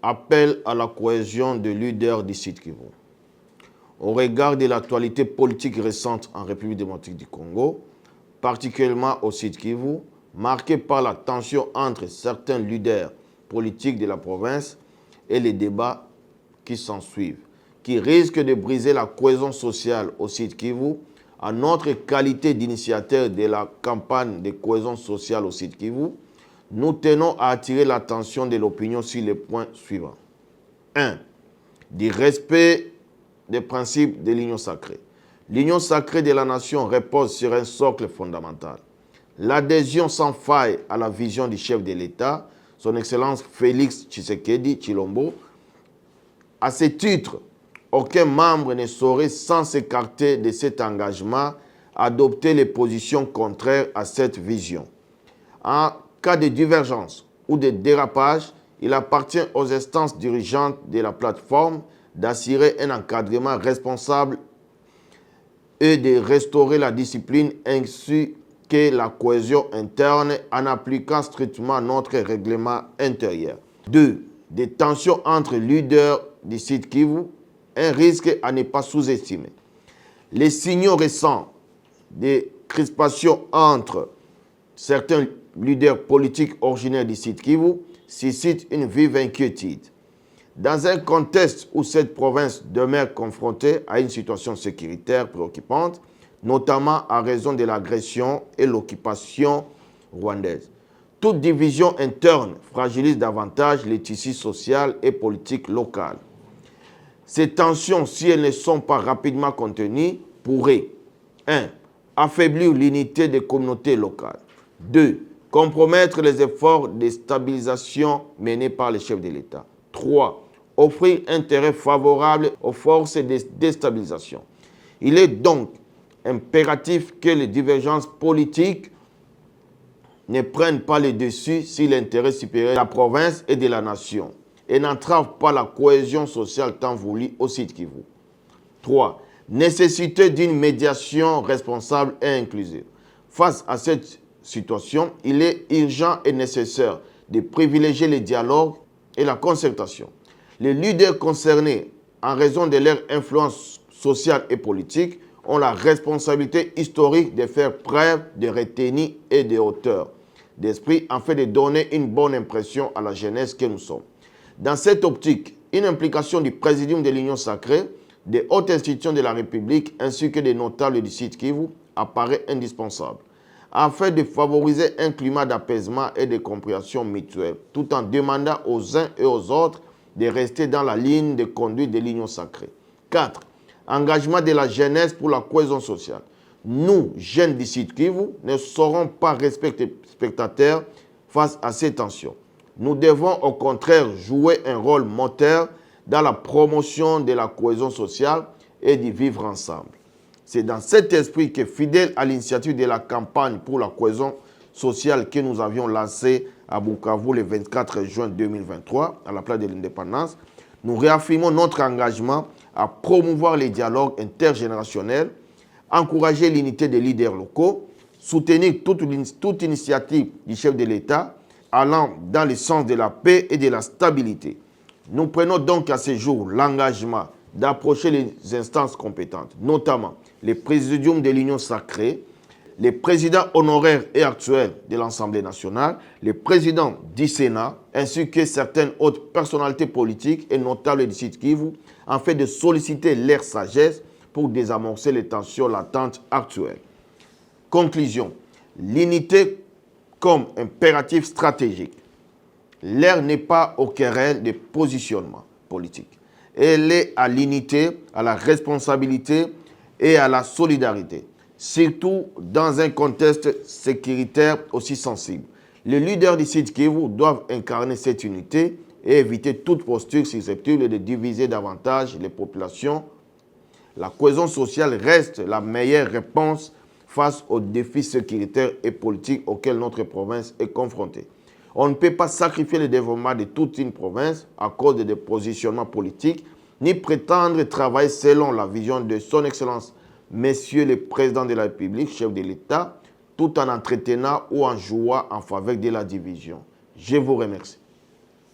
appelle à la cohésion des leaders du Sud Kivu. Au regard de l'actualité politique récente en République démocratique du Congo, particulièrement au Sud Kivu, marquée par la tension entre certains leaders politiques de la province et les débats qui s'ensuivent, qui risquent de briser la cohésion sociale au Sud Kivu, en notre qualité d'initiateur de la campagne de cohésion sociale au Sud Kivu, nous tenons à attirer l'attention de l'opinion sur les points suivants. 1. Du respect des principes de l'union sacrée. L'union sacrée de la nation repose sur un socle fondamental. L'adhésion sans faille à la vision du chef de l'État, son Excellence Félix Tshisekedi Tshilombo. À ce titre, aucun membre ne saurait, sans s'écarter de cet engagement, adopter les positions contraires à cette vision. En cas de divergence ou de dérapage, il appartient aux instances dirigeantes de la plateforme d'assurer un encadrement responsable et de restaurer la discipline ainsi que la cohésion interne en appliquant strictement notre règlement intérieur. 2. Des tensions entre leaders du Sud Kivu, un risque à ne pas sous-estimer. Les signaux récents de crispation entre certains leaders politiques originaires du Sud Kivu suscitent une vive inquiétude. Dans un contexte où cette province demeure confrontée à une situation sécuritaire préoccupante, notamment à raison de l'agression et l'occupation rwandaise. Toute division interne fragilise davantage les tissus sociaux et politiques locaux. Ces tensions, si elles ne sont pas rapidement contenues, pourraient 1. Affaiblir l'unité des communautés locales. 2. Compromettre les efforts de stabilisation menés par les chefs de l'État. 3. Offrir un terrain favorable aux forces de déstabilisation. Il est donc impératif que les divergences politiques ne prennent pas le dessus sur l'intérêt supérieur de la province et de la nation et n'entravent pas la cohésion sociale tant voulue au Sud Kivu. 3. Nécessité d'une médiation responsable et inclusive. Face à cette situation, il est urgent et nécessaire de privilégier le dialogue et la concertation. Les leaders concernés, en raison de leur influence sociale et politique, ont la responsabilité historique de faire preuve de retenue et de hauteur d'esprit afin de donner une bonne impression à la jeunesse que nous sommes. Dans cette optique, une implication du Présidium de l'Union sacrée, des hautes institutions de la République ainsi que des notables du Sud Kivu apparaît indispensable afin de favoriser un climat d'apaisement et de compréhension mutuelle, tout en demandant aux uns et aux autres de rester dans la ligne de conduite de l'Union sacrée. 4. Engagement de la jeunesse pour la cohésion sociale. Nous, jeunes du Sud Kivu, ne serons pas rester spectateurs face à ces tensions. Nous devons au contraire jouer un rôle moteur dans la promotion de la cohésion sociale et du vivre ensemble. C'est dans cet esprit que, fidèle à l'initiative de la campagne pour la cohésion sociale que nous avions lancée à Bukavu le 24 juin 2023, à la place de l'indépendance, nous réaffirmons notre engagement à promouvoir les dialogues intergénérationnels, encourager l'unité des leaders locaux, soutenir toute initiative du chef de l'État allant dans le sens de la paix et de la stabilité. Nous prenons donc à ce jour l'engagement d'approcher les instances compétentes, notamment les présidiums de l'Union sacrée, les présidents honoraires et actuels de l'Assemblée nationale, les présidents du Sénat, ainsi que certaines autres personnalités politiques et notables du Sud Kivu, afin de solliciter leur sagesse pour désamorcer les tensions latentes actuelles. Conclusion, l'unité comme impératif stratégique. L'heure n'est pas aux querelles de positionnement politique. Elle est à l'unité, à la responsabilité et à la solidarité, surtout dans un contexte sécuritaire aussi sensible. Les leaders du Sud Kivu doivent incarner cette unité et éviter toute posture susceptible de diviser davantage les populations. La cohésion sociale reste la meilleure réponse face aux défis sécuritaires et politiques auxquels notre province est confrontée. On ne peut pas sacrifier le développement de toute une province à cause de des positionnements politiques, ni prétendre travailler selon la vision de son Excellence, Monsieur le Président de la République, chef de l'État, tout en entretenant ou en jouant en faveur de la division. Je vous remercie.